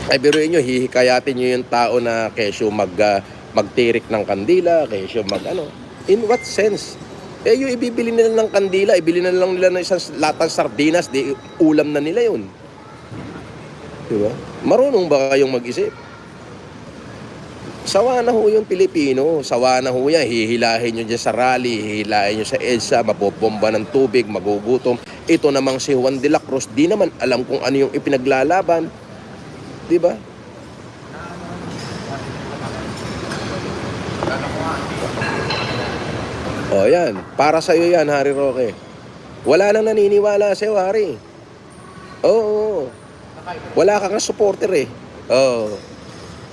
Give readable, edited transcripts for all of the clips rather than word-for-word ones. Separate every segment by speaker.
Speaker 1: Ay biruin nyo, hihikayatin nyo yung tao na kesyo magtirik ng kandila, kesyo ano. In what sense? Eh yung ibibili nila ng kandila, ibili na lang nila ng isang latang sardinas, di ulam na nila yun. Diba? Marunong ba kayong mag-isip? Sawa na ho yung Pilipino, sawa na ho yan, hihilahin nyo dyan sa rally, hihilahin nyo sa EDSA, mabobomba ng tubig, magugutom. Ito namang si Juan de la Cruz, di naman alam kung ano yung ipinaglalaban. Diba? O yan, para sa'yo yan, Harry Roque. Wala nang naniniwala sa'yo, Harry. Oo. Wala ka nga supporter eh. Oo.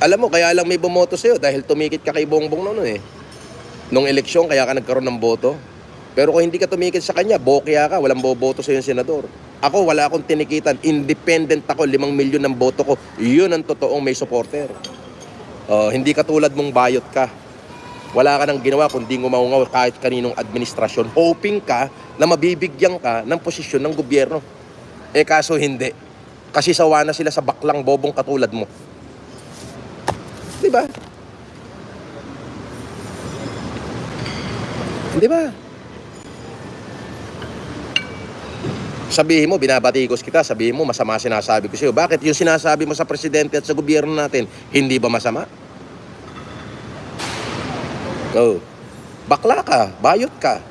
Speaker 1: Alam mo, kaya lang may bumoto sa'yo dahil tumikit ka kay Bongbong noon eh. Nung eleksyon, kaya ka nagkaroon ng boto. Pero kung hindi ka tumikit sa kanya, bokya ka, walang boboto sa'yo yung senador. Ako, wala akong tinikitan. Independent ako, 5 milyon ng boto ko. Yun ang totoong may supporter. Hindi katulad mong bayot ka. Wala ka nang ginawa kundi ngumaungaw kahit kaninong administrasyon. Hoping ka na mabibigyan ka ng posisyon ng gobyerno. Eh kaso hindi. Kasi sawa na sila sa baklang bobong katulad mo. Diba? Diba? Sabihin mo, binabatikos kita. Sabihin mo, masama sinasabi ko sa'yo. Bakit yung sinasabi mo sa presidente at sa gobyerno natin, hindi ba masama? Oh. Bakla ka, bayot ka.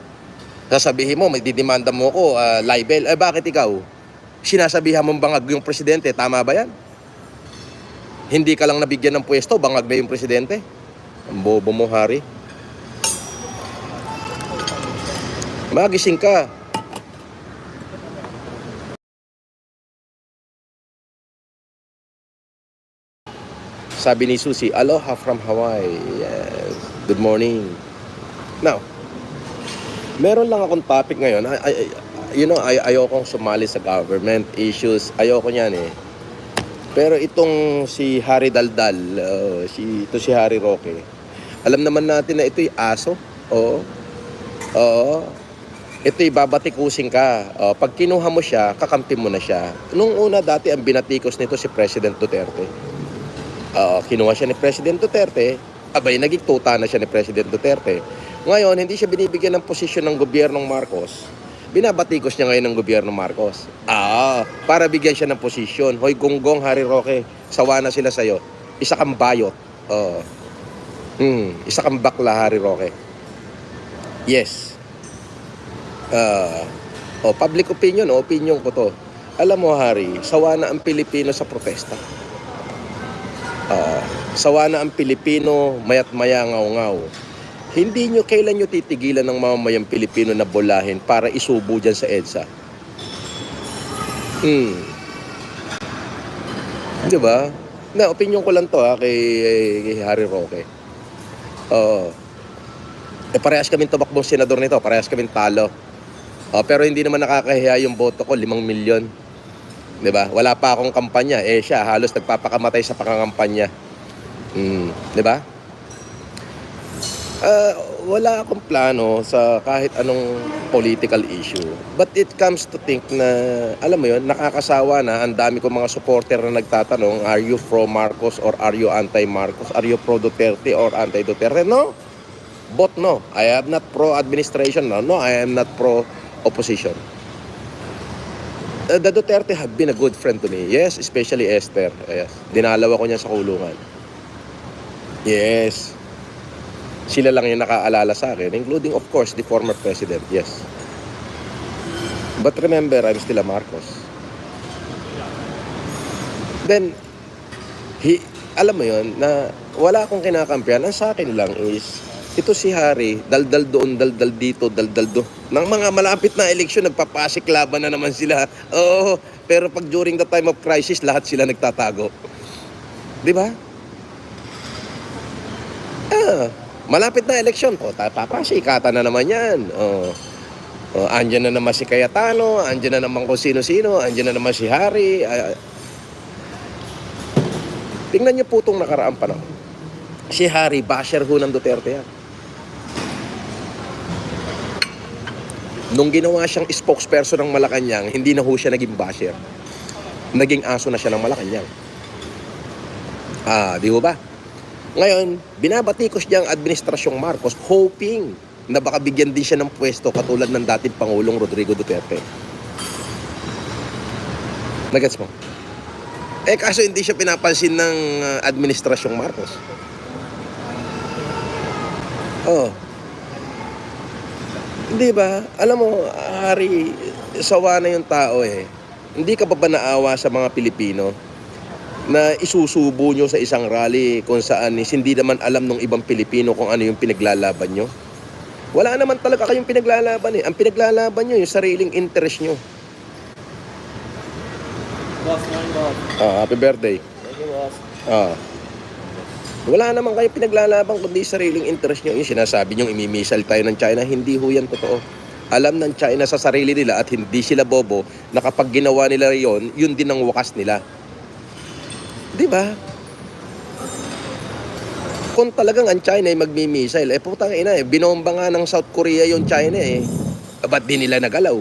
Speaker 1: Sasabihin mo, may didemanda mo ko, libel. Eh bakit ikaw? Sinasabihan mong bangag yung presidente, tama ba yan? Hindi ka lang nabigyan ng pwesto, bangag na yung presidente. Ang bobo mo, Harry. Magising ka. Sabi ni Susie, aloha from Hawaii. Yes. Good morning. Now, meron lang akong topic ngayon. Ayokong sumali sa government issues. Ayoko niyan eh. Pero itong si Harry Daldal, ito si Harry Roque, alam naman natin na ito'y aso. Oo. Ito'y babatikusin ka. Pag kinuha mo siya, kakampi mo na siya. Nung una dati, ang binatikos nito si President Duterte. Kinuha siya ni President Duterte, abay, naging tuta na siya ni President Duterte. Ngayon, hindi siya binibigyan ng posisyon ng gobyernong Marcos. Binabatikos niya ngayon ng gobyerno Marcos. Para bigyan siya ng posisyon. Hoy, gonggong, Harry Roque, sawa na sila sa'yo. Isa kang bayot. Isa kang bakla, Harry Roque. Yes. Public opinion, opinion ko to. Alam mo, Harry, sawa na ang Pilipino sa protesta. Sawa na ang Pilipino, mayat maya ngaw-ngaw. Hindi nyo, kailan nyo titigilan ng mamamayang Pilipino na bolahin para isubo dyan sa EDSA? Diba? Na, opinion ko lang to kay Harry Roque. Parehas kaming tumakbong senador nito, parehas kaming talo. Pero hindi naman nakakahiya yung boto ko, 5 milyon. Diba? Wala pa akong kampanya. Siya, halos nagpapakamatay sa pangangampanya. Diba? Wala akong plano sa kahit anong political issue. But it comes to think na, alam mo yun, nakakasawa na. Ang dami kong mga supporter na nagtatanong, are you pro-Marcos or are you anti-Marcos? Are you pro-Duterte or anti-Duterte? No. Both no. I am not pro-administration. No, I am not pro-opposition. The Duterte have been a good friend to me. Yes, especially Esther. Yes. Dinalaw ako niya sa kulungan. Yes. Sila lang yung nakaalala sa akin, including of course the former president. Yes. But remember, I'm still a Marcos. Then, alam mo yun, na wala akong kinakampihan. Ang sa akin lang is, ito si Harry, daldal doon, daldal dito, daldal doon. Nang mga malapit na eleksyon, nagpapasiklaban na naman sila. Pero pag during the time of crisis, lahat sila nagtatago. Di ba? Malapit na eleksyon, papasikatan na naman yan. Andyan na naman si Cayetano, andyan na naman kung sino-sino, andyan na naman si Harry. Tingnan niyo po itong nakaraang panahon. Si Harry, basher ho ng Duterte yan. Nung ginawa siyang spokesperson ng Malacanang, hindi na ho siya naging basher. Naging aso na siya ng Malacanang. Di ba? Ngayon, binabatikos niya ang administrasyong Marcos hoping na baka bigyan din siya ng pwesto katulad ng dating Pangulong Rodrigo Duterte. Nagets mo? Kaso hindi siya pinapansin ng administrasyong Marcos. Hindi ba? Alam mo, Hari, sawa na yung tao eh. Hindi ka ba naawa sa mga Pilipino na isusubo nyo sa isang rally kung saan hindi naman alam ng ibang Pilipino kung ano yung pinaglalaban nyo? Wala naman talaga kayong pinaglalaban eh. Ang pinaglalaban nyo yung sariling interest nyo.
Speaker 2: Boss, boss.
Speaker 1: Happy birthday.
Speaker 2: Thank you, boss.
Speaker 1: Wala naman kayo pinaglalaban kundi sariling interest nyo. Yung sinasabi nyo imimisal tayo ng China, hindi ho yan totoo. Alam ng China sa sarili nila at hindi sila bobo na kapag ginawa nila yon, yun din ang wakas nila. Di ba? Kung talagang ang China ay magmi-missile, putang ina binomba nga ng South Korea yung China ba't di nila nagalaw?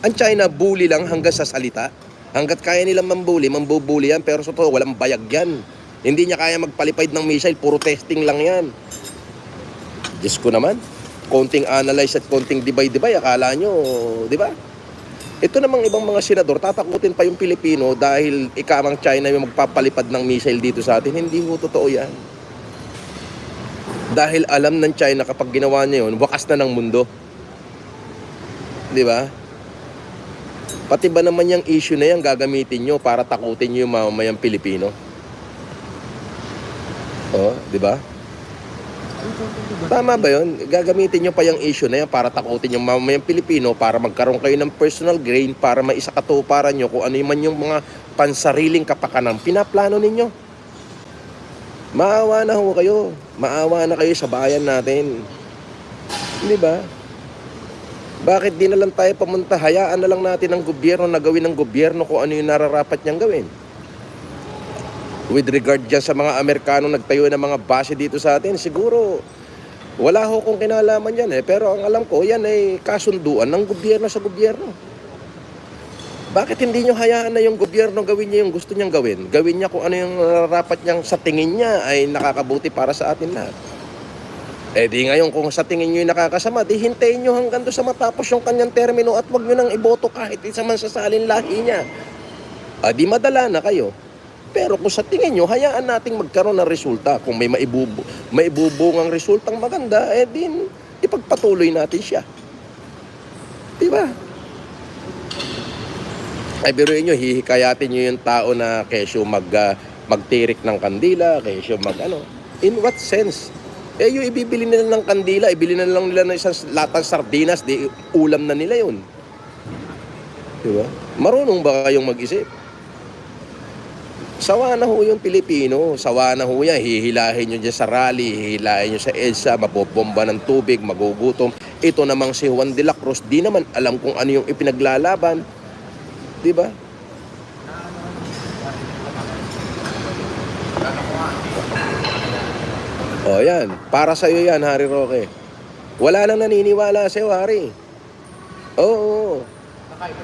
Speaker 1: Ang China bully lang hanggang sa salita. Hanggat kaya nilang mambubuli yan, pero sa totoo walang bayag yan. Hindi niya kaya magpalipad ng missile, puro testing lang yan. Diyos ko naman, konting analyze at konting dibay-dibay, akala nyo, di ba? Ito namang ibang mga senador, tatakutin pa yung Pilipino dahil ikamang China yung magpapalipad ng missile dito sa atin. Hindi ho totoo yan. Dahil alam ng China kapag ginawa niya yun, wakas na ng mundo. Di ba? Pati ba naman yung issue na yan gagamitin nyo para takutin nyo yung mamamayang Pilipino? Di ba? Tama ba yun? Gagamitin nyo pa yung issue na yan para takutin yung mamamayang Pilipino para magkaroon kayo ng personal gain para maisakatuparan nyo kung ano man yung mga pansariling kapakanan pinaplano ninyo. Maawa na ho kayo. Maawa na kayo sa bayan natin. Di ba? Bakit di na lang tayo pumunta? Hayaan na lang natin ang gobyerno na gawin ng gobyerno kung ano yung nararapat niyang gawin. With regard dyan sa mga Amerikano nagtayo ng mga base dito sa atin, siguro wala ho kong kinalaman yan pero ang alam ko yan ay kasunduan ng gobyerno sa gobyerno. Bakit hindi nyo hayaan na yung gobyerno gawin niya yung gusto niyang gawin? Gawin niya kung ano yung nararapat niyang sa tingin niya ay nakakabuti para sa atin lahat. Di ngayon kung sa tingin nyo yung nakakasama, di hintayin nyo hanggang doon sa matapos yung kanyang termino at wag nyo nang iboto kahit isa man sa salin lahi niya. Di madala na kayo. Pero kung sa tingin nyo, hayaan nating magkaroon ng resulta. Kung may maibubungang resultang maganda, din ipagpatuloy natin siya. Diba? Ay biruin nyo, hihikayatin nyo yung tao na kesyo magtirik ng kandila, kesyo In what sense? Yung ibibili nila ng kandila, ibili na lang nila ng isang latang sardinas, di ulam na nila yun. Diba? Marunong ba kayong mag-isip? Sawa na ho yung Pilipino, sawa na ho yan, hihilahin nyo dyan sa rally, hihilahin nyo sa EDSA, mabobomba ng tubig, magugutom. Ito namang si Juan de la Cruz, di naman alam kung ano yung ipinaglalaban. Diba? Yan, para sa'yo yan, Hari Roque. Wala nang naniniwala sa'yo, Hari. Oo.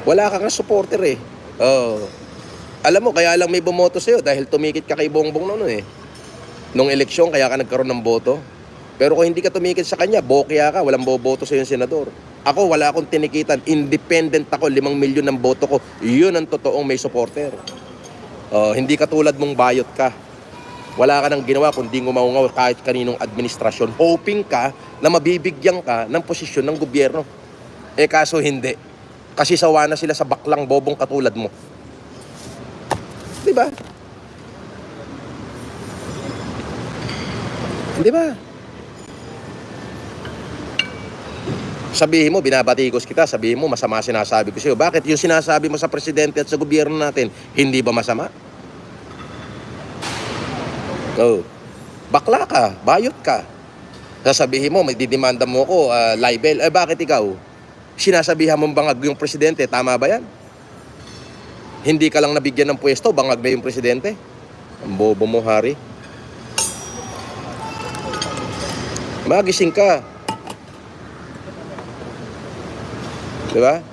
Speaker 1: Wala kang supporter Alam mo, kaya lang may bumoto sa'yo dahil tumikit ka kay Bongbong noon Nung eleksyon, kaya ka nagkaroon ng boto. Pero kung hindi ka tumikit sa kanya, bokya ka, walang boboto sa'yo yung senador. Ako, wala akong tinikitan. Independent ako, 5 milyon ng boto ko. Yun ang totoong may supporter. Hindi ka tulad mong bayot ka. Wala ka nang ginawa kundi ngumaungaw kahit kaninong administrasyon. Hoping ka na mabibigyan ka ng posisyon ng gobyerno. Kaso hindi. Kasi sawa na sila sa baklang bobong katulad mo. Diba? Diba? Sabihin mo, binabatikos kita. Sabihin mo, masama sinasabi ko sa'yo. Bakit yung sinasabi mo sa presidente at sa gobyerno natin, hindi ba masama? Bakla ka, bayot ka. Sasabihin mo, may didemanda mo ko, libel. Bakit ikaw? Sinasabihan mong bangag yung presidente, tama ba yan? Hindi ka lang nabigyan ng pwesto, bangag na yung presidente. Ang bobo mo, Hari. Magising ka. Diba?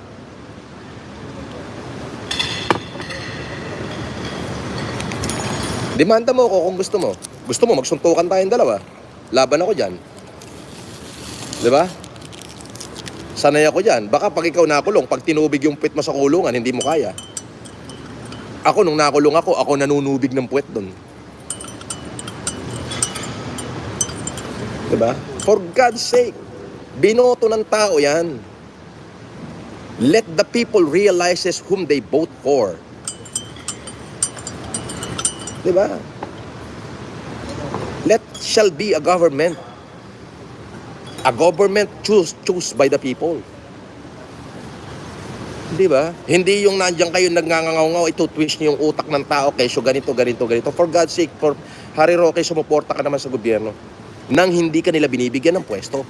Speaker 1: Demanda mo ako kung gusto mo. Gusto mo, magsuntukan tayong dalawa. Laban ako dyan. Di ba? Sanay ako dyan. Baka pag ikaw nakulong, pag tinubig yung puwet mo sa kulungan, hindi mo kaya. Ako, nung nakulong ako nanunubig ng puwet doon. Di ba? For God's sake, binoto ng tao yan. Let the people realizes whom they vote for. Di ba? Let shall be a government. A government choose by the people. Di ba? Hindi yung nandiyan kayo nagngangangaw-ngaw, ito-twist niyo yung utak ng tao, kesyo ganito. For God's sake, for Harry Roque, sumuporta ka naman sa gobyerno nang hindi ka nila binibigyan ng pwesto.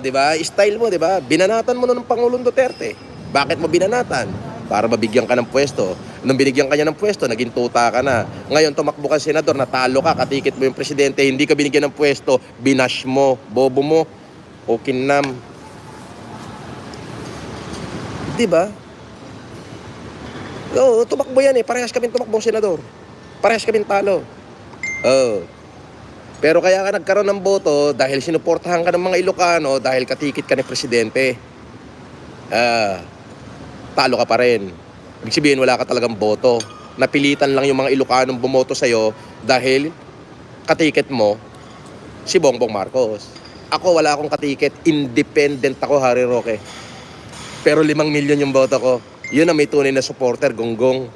Speaker 1: Di ba? Style mo, di ba? Binanatan mo na ng Pangulong Duterte. Bakit mo binanatan? Para mabigyan ka ng pwesto. Nung binigyan ka niya ng pwesto, naging tuta ka na. Ngayon, tumakbo ka senador, natalo ka, katikit mo yung presidente, hindi ka binigyan ng pwesto, binash mo, bobo mo, o kinam. Di ba? Oo, tumakbo yan eh. Parehas kami tumakbong senador. Parehas kami talo. Oo. Pero kaya ka nagkaroon ng boto dahil sinuportahan ka ng mga Ilocano dahil katikit ka ni presidente. Talo ka pa rin. Ibig sabihin, wala ka talagang boto. Napilitan lang yung mga Ilocanong bumoto sa'yo dahil katikit mo si Bongbong Marcos. Ako, wala akong katiket. Independent ako, Harry Roque. Pero 5 milyon yung boto ko. Yun ang may tunay na supporter, gonggong.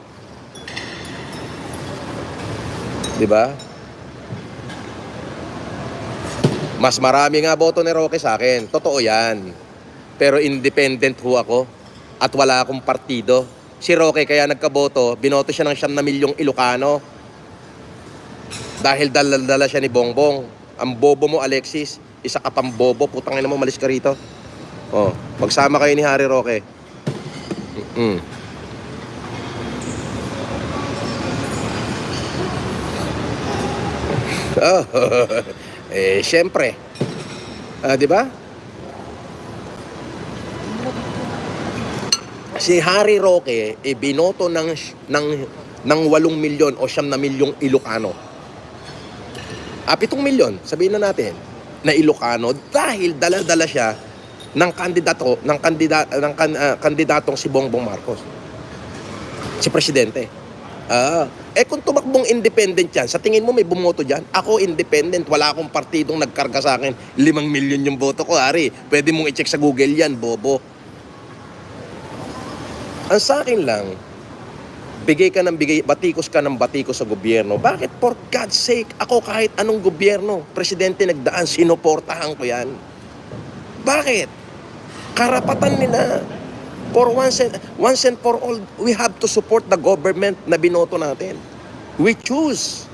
Speaker 1: Diba? Mas marami nga boto ni Roque sa akin. Totoo yan. Pero independent ho ako. At wala akong partido. Si Roque kaya nagkaboto, binoto siya ng 9 milyong Ilocano. Dahil dala siya ni Bongbong. Ang bobo mo, Alexis. Isa ka pang bobo. Putangin mo, malis ka rito. Oh, magsama kayo ni Harry Roque. Oh, syempre. Di ba? Si Harry Roque binoto ng 8 milyon o 9 milyong Ilocano. 7 milyon, sabihin na natin, na Ilocano dahil dala-dala siya ng kandidatong si Bongbong Marcos. Si presidente. Kung tumakbong independent yan, sa tingin mo may bumoto dyan? Ako independent, wala akong partidong nagkarga sa akin. 5 milyon yung boto ko, Harry. Pwede mong i-check sa Google yan, bobo. Ang sa akin lang, batikos ka ng batikos sa gobyerno. Bakit? For God's sake, ako kahit anong gobyerno, presidente nagdaan, sinuportahan ko yan. Bakit? Karapatan nila. For once and for all, we have to support the government na binoto natin. We choose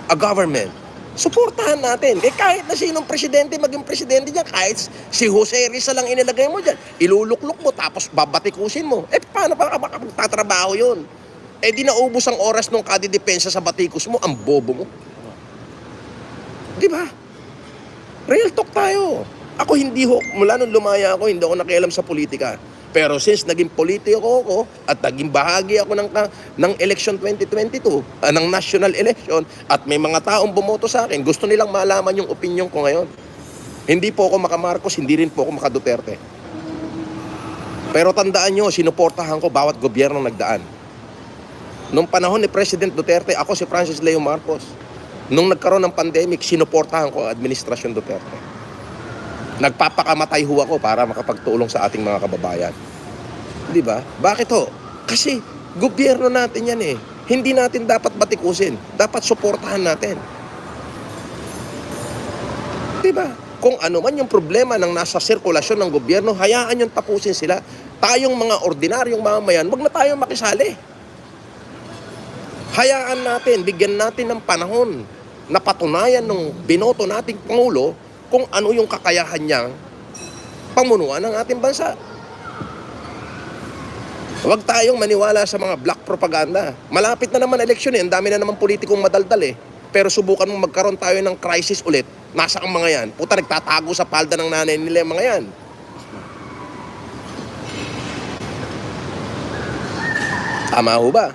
Speaker 1: a government. Suportahan natin. Kahit na sinong presidente maging presidente dyan, kahit si Jose Rizal lang inilagay mo dyan, iluluklok mo tapos babatikusin mo. Paano pa makapagtatrabaho yun? Di naubos ang oras nung kadidepensa sa batikos mo, ang bobo mo. Di ba? Real talk tayo. Ako mula nung lumaya ako, hindi ako nakialam sa politika. Pero since naging politiko ako at naging bahagi ako ng election 2022, ng national election, at may mga taong bumoto sa akin, gusto nilang malaman yung opinion ko ngayon. Hindi po ako maka-Marcos, hindi rin po ako maka-Duterte. Pero tandaan nyo, sinuportahan ko bawat gobyerno nagdaan. Nung panahon ni President Duterte, ako si Francis Leo Marcos. Nung nagkaroon ng pandemic, sinuportahan ko ang Administrasyon Duterte. Nagpapakamatay ho ako para makapagtulong sa ating mga kababayan. Di ba? Bakit ho? Kasi gobyerno natin yan eh. Hindi natin dapat batikusin. Dapat suportahan natin. Di ba? Kung ano man yung problema ng nasa sirkulasyon ng gobyerno, hayaan yung tapusin sila. Tayong mga ordinaryong mamamayan, wag na tayong makisali. Hayaan natin, bigyan natin ng panahon na patunayan ng binoto nating Pangulo kung ano yung kakayahan niyang pamunuan ng ating bansa. Huwag tayong maniwala sa mga black propaganda. Malapit na naman eleksyon eh. Ang dami na naman politikong madaldal eh. Pero subukan mong magkaroon tayo ng crisis ulit. Nasa ang mga yan? Puta, nagtatago sa palda ng nanay nila yung mga yan. Tama ho ba?